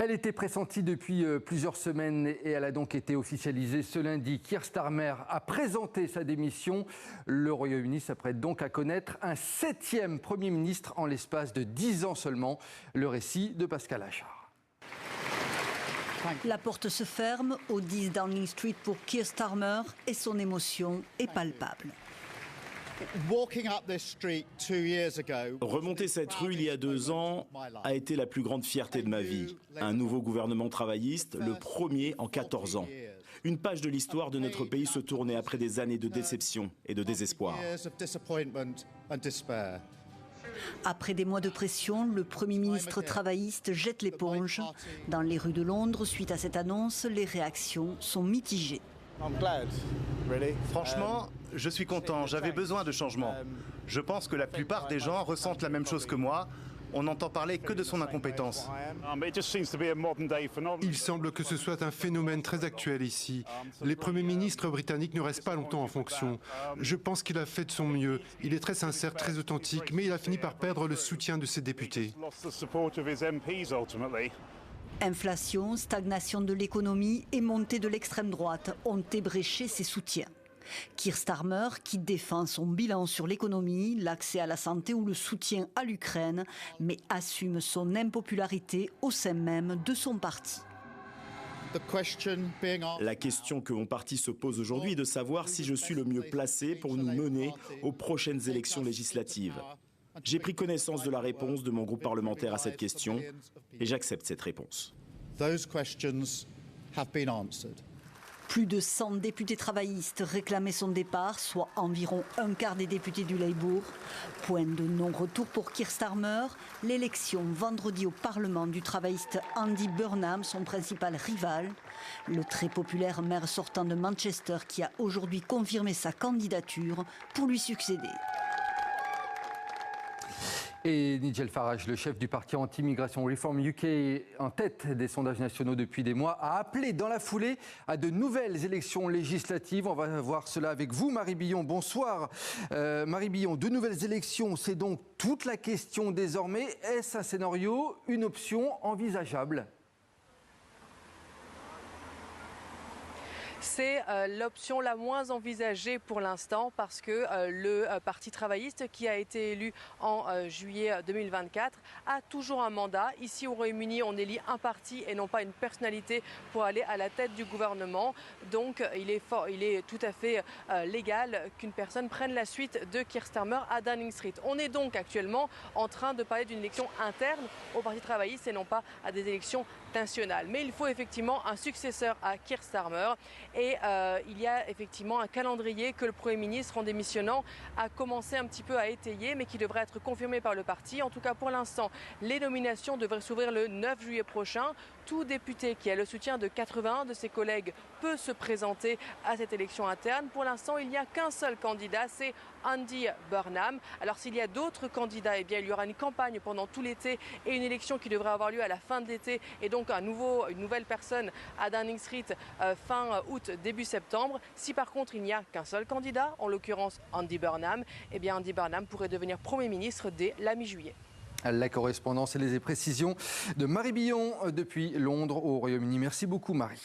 Elle était pressentie depuis plusieurs semaines et elle a donc été officialisée ce lundi. Keir Starmer a présenté sa démission. Le Royaume-Uni s'apprête donc à connaître un 7e Premier ministre en l'espace de 10 ans seulement. Le récit de Pascal Achard. La porte se ferme au 10 Downing Street pour Keir Starmer et son émotion est palpable. Remonter cette rue il y a 2 ans a été la plus grande fierté de ma vie. Un nouveau gouvernement travailliste, le premier en 14 ans. Une page de l'histoire de notre pays se tournait après des années de déception et de désespoir. Après des mois de pression, le Premier ministre travailliste jette l'éponge. Dans les rues de Londres, suite à cette annonce, les réactions sont mitigées. Franchement, je suis content, j'avais besoin de changement. Je pense que la plupart des gens ressentent la même chose que moi. On n'entend parler que de son incompétence. Il semble que ce soit un phénomène très actuel ici. Les premiers ministres britanniques ne restent pas longtemps en fonction. Je pense qu'il a fait de son mieux. Il est très sincère, très authentique, mais il a fini par perdre le soutien de ses députés. Inflation, stagnation de l'économie et montée de l'extrême droite ont ébréché ses soutiens. Keir Starmer, qui défend son bilan sur l'économie, l'accès à la santé ou le soutien à l'Ukraine, mais assume son impopularité au sein même de son parti. La question que mon parti se pose aujourd'hui est de savoir si je suis le mieux placé pour nous mener aux prochaines élections législatives. J'ai pris connaissance de la réponse de mon groupe parlementaire à cette question et j'accepte cette réponse. Plus de 100 députés travaillistes réclamaient son départ, soit environ un quart des députés du Labour. Point de non-retour pour Keir Starmer. L'élection vendredi au Parlement du travailliste Andy Burnham, son principal rival. Le très populaire maire sortant de Manchester qui a aujourd'hui confirmé sa candidature pour lui succéder. Et Nigel Farage, le chef du parti anti-immigration Reform UK, en tête des sondages nationaux depuis des mois, a appelé dans la foulée à de nouvelles élections législatives. On va voir cela avec vous, Marie Billon. Bonsoir. Marie Billon, de nouvelles élections, c'est donc toute la question désormais. Est-ce un scénario, une option envisageable ? C'est l'option la moins envisagée pour l'instant parce que le Parti travailliste qui a été élu en juillet 2024 a toujours un mandat. Ici au Royaume-Uni, on élit un parti et non pas une personnalité pour aller à la tête du gouvernement. Donc il est tout à fait légal qu'une personne prenne la suite de Keir Starmer à Downing Street. On est donc actuellement en train de parler d'une élection interne au Parti travailliste et non pas à des élections nationales. Mais il faut effectivement un successeur à Keir Starmer. Et il y a effectivement un calendrier que le Premier ministre, en démissionnant, a commencé un petit peu à étayer, mais qui devrait être confirmé par le parti. En tout cas, pour l'instant, les nominations devraient s'ouvrir le 9 juillet prochain. Tout député qui a le soutien de 81 de ses collègues peut se présenter à cette élection interne. Pour l'instant, il n'y a qu'un seul candidat, c'est Andy Burnham. Alors s'il y a d'autres candidats, eh bien, il y aura une campagne pendant tout l'été et une élection qui devrait avoir lieu à la fin de l'été. Et donc une nouvelle personne à Downing Street fin août, début septembre. Si par contre il n'y a qu'un seul candidat, en l'occurrence Andy Burnham, eh bien Andy Burnham pourrait devenir Premier ministre dès la mi-juillet. La correspondance et les précisions de Marie Billon depuis Londres au Royaume-Uni. Merci beaucoup Marie.